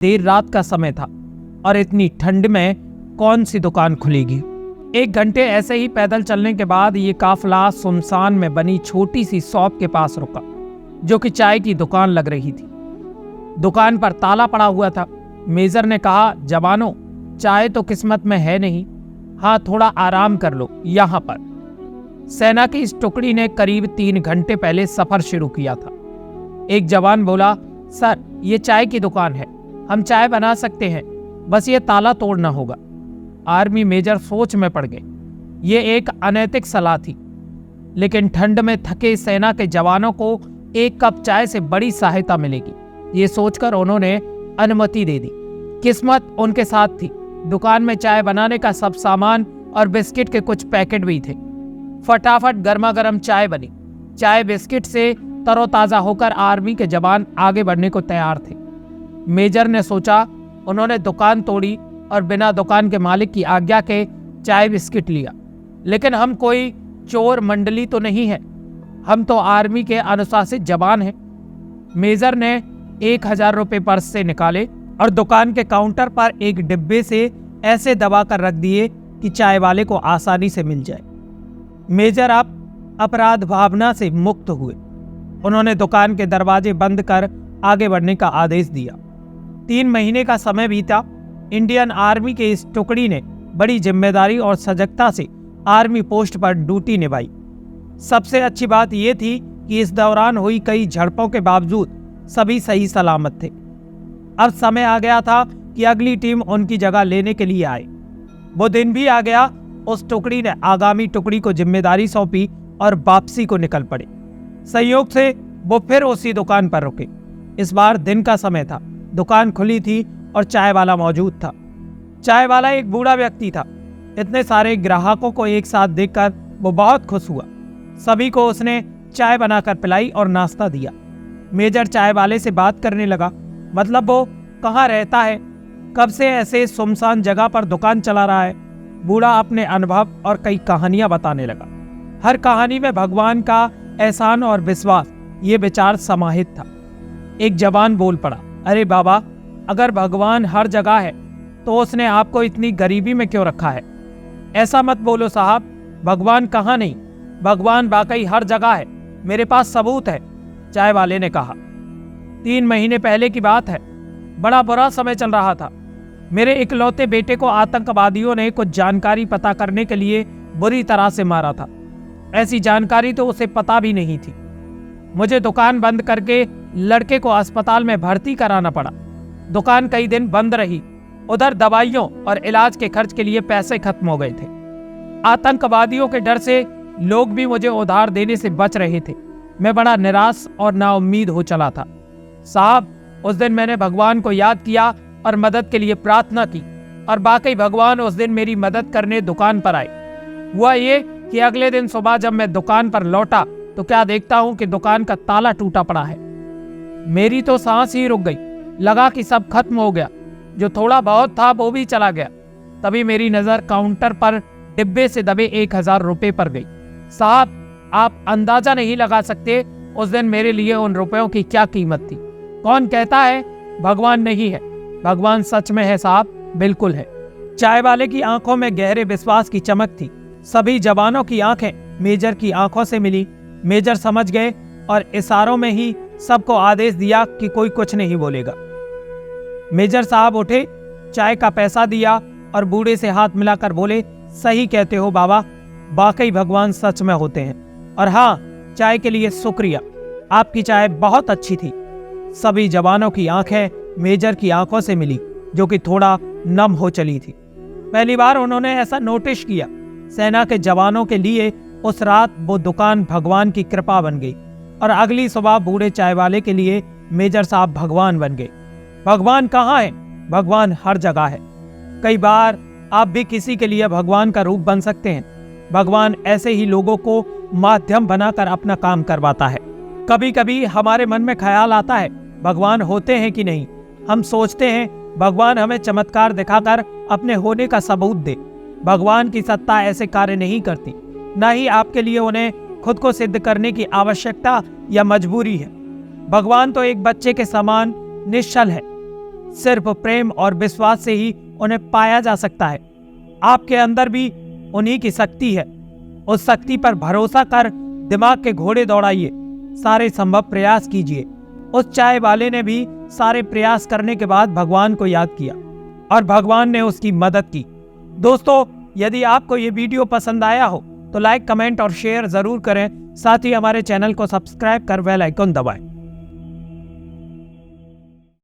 देर रात का समय था और इतनी ठंड में कौन सी दुकान खुलेगी। 1 घंटे ऐसे ही पैदल चलने के बाद ये काफिला सुनसान में बनी छोटी सी शॉप के पास रुका, जो कि चाय की दुकान लग रही थी। दुकान पर ताला पड़ा हुआ था। मेजर ने कहा, जवानों, चाय तो किस्मत में है नहीं, हाँ थोड़ा आराम कर लो यहाँ पर। सेना की इस टुकड़ी ने करीब 3 घंटे पहले सफर शुरू किया था। एक जवान बोला, सर ये चाय की दुकान है, हम चाय बना सकते हैं, बस ये ताला तोड़ना होगा। आर्मी मेजर सोच में पड़ गए। ये एक अनैतिक सलाह थी, लेकिन ठंड में थके सेना के जवानों को 1 कप चाय से बड़ी सहायता मिलेगी, ये सोचकर उन्होंने अनुमति दे दी। किस्मत उनके साथ थी। दुकान में चाय बनाने का सब सामान और बिस्किट के कुछ पैकेट भी थे। फटाफट गर्मा गर्म चाय बनी। चाय बिस्किट से तरोताजा होकर आर्मी के जवान आगे बढ़ने को तैयार थे। मेजर ने सोचा, उन्होंने दुकान तोड़ी और बिना दुकान के मालिक की आज्ञा के चाय बिस्किट लिया। लेकिन हम कोई चोर मंडली तो नहीं है, हम तो आर्मी के अनुशासित जवान हैं। मेजर ने 1000 रुपये पर्स से निकाले और दुकान के काउंटर पर एक डिब्बे से ऐसे दबा कर रख दिए कि चाय वाले को आसानी से मिल जाए। मेजर अब अपराध भावना से मुक्त हुए। उन्होंने दुकान के दरवाजे बंद कर आगे बढ़ने का आदेश दिया। 3 महीने का समय बीता। इंडियन आर्मी के इस टुकड़ी ने बड़ी जिम्मेदारी और सजगता से आर्मी पोस्ट पर ड्यूटी निभाई। सबसे अच्छी बात यह थी कि इस दौरान हुई कई झड़पों के बावजूद सभी सही सलामत थे। अब समय आ गया था कि अगली टीम उनकी जगह लेने के लिए आए। वो दिन भी आ गया। उस टुकड़ी ने आगामी टुकड़ी को जिम्मेदारी सौंपी और वापसी को निकल पड़े। संयोग से वो फिर उसी दुकान पर रुके। इस बार दिन का समय था। दुकान खुली थी और चाय वाला मौजूद था। चाय वाला एक बूढ़ा व्यक्ति था। इतने सारे ग्राहकों को एक साथ देखकर वो बहुत खुश हुआ। सभी को उसने चाय बनाकर पिलाई और नाश्ता दिया। मेजर चाय वाले से बात करने लगा, मतलब वो कहाँ रहता है, कब से ऐसे सुनसान जगह पर दुकान चला रहा है। बूढ़ा अपने अनुभव और कई कहानियां बताने लगा। हर कहानी में भगवान का एहसान और विश्वास, ये विचार समाहित था। एक जवान बोल पड़ा, अरे बाबा, अगर भगवान हर जगह है तो उसने आपको इतनी गरीबी में क्यों रखा है। ऐसा मत बोलो साहब, भगवान कहाँ नहीं, भगवान वाकई हर जगह है, मेरे पास सबूत है, चाय वाले ने कहा। 3 महीने पहले की बात है। बड़ा बुरा समय चल रहा था। मेरे इकलौते बेटे को आतंकवादियों ने कुछ जानकारी पता करने के लिए बुरी तरह से मारा था। ऐसी जानकारी तो उसे पता भी नहीं थी। मुझे दुकान बंद करके लड़के को अस्पताल में भर्ती कराना पड़ा। दुकान कई दिन बंद रही। उधर दवाइयों और इलाज के खर्च के लिए पैसे खत्म हो गए थे। आतंकवादियों के डर से लोग भी मुझे उधार देने से बच रहे थे। मैं बड़ा निराश और नाउम्मीद हो चला था। साहब, उस दिन मैंने भगवान को याद किया और मदद के लिए प्रार्थना की, और वाकई भगवान उस दिन मेरी मदद करने दुकान पर आए। हुआ ये कि अगले दिन सुबह जब मैं दुकान पर लौटा तो क्या देखता हूं कि दुकान का ताला टूटा पड़ा है। मेरी तो सांस ही रुक गई। लगा कि सब खत्म हो गया। जो थोड़ा बहुत था वो भी चला गया। तभी मेरी नजर काउंटर पर डिब्बे से दबे 1000 रुपये पर गई। साहब, आप अंदाजा नहीं लगा सकते उस दिन मेरे लिए उन रुपयों की क्या कीमत थी। कौन कहता है भगवान नहीं है? भगवान सच में है साहब, बिल्कुल है। चाय वाले की आंखों में गहरे विश्वास की चमक थी। सभी जवानों की आंखें मेजर की आंखों से मिली। मेजर समझ गए और इशारों में ही सबको आदेश दिया कि कोई कुछ नहीं बोलेगा। मेजर साहब उठे, चाय का पैसा दिया और बूढ़े से हाथ मिलाकर बोले, सही कहते हो बाबा, वाकई भगवान सच में होते हैं। और हाँ, चाय के लिए शुक्रिया, आपकी चाय बहुत अच्छी थी। सभी जवानों की आंखें मेजर की आंखों से मिली, जो कि थोड़ा नम हो चली थी। पहली बार उन्होंने ऐसा नोटिस किया। सेना के जवानों के लिए उस रात वो दुकान भगवान की कृपा बन गई, और अगली सुबह बूढ़े चाय वाले के लिए मेजर साहब भगवान बन गए। भगवान कहाँ है? भगवान हर जगह है। कई बार आप भी किसी के लिए भगवान का रूप बन सकते हैं। भगवान ऐसे ही लोगों को माध्यम बनाकर अपना काम करवाता है। कभी कभी हमारे मन में ख्याल आता है, भगवान होते हैं कि नहीं। हम सोचते हैं भगवान हमें चमत्कार दिखाकर अपने होने का सबूत दे। भगवान की सत्ता ऐसे कार्य नहीं करती, न ही आपके लिए उन्हें खुद को सिद्ध करने की आवश्यकता या मजबूरी है। भगवान तो एक बच्चे के समान निश्चल है। सिर्फ प्रेम और विश्वास से ही उन्हें पाया जा सकता है। आपके अंदर भी उन्हीं की शक्ति है। उस शक्ति पर भरोसा कर दिमाग के घोड़े दौड़ाइए, सारे संभव प्रयास कीजिए। उस चाय वाले ने भी सारे प्रयास करने के बाद भगवान को याद किया और भगवान ने उसकी मदद की। दोस्तों, यदि आपको ये वीडियो पसंद आया हो तो लाइक, कमेंट और शेयर जरूर करें। साथ ही हमारे चैनल को सब्सक्राइब कर बेल आइकन दबाएं।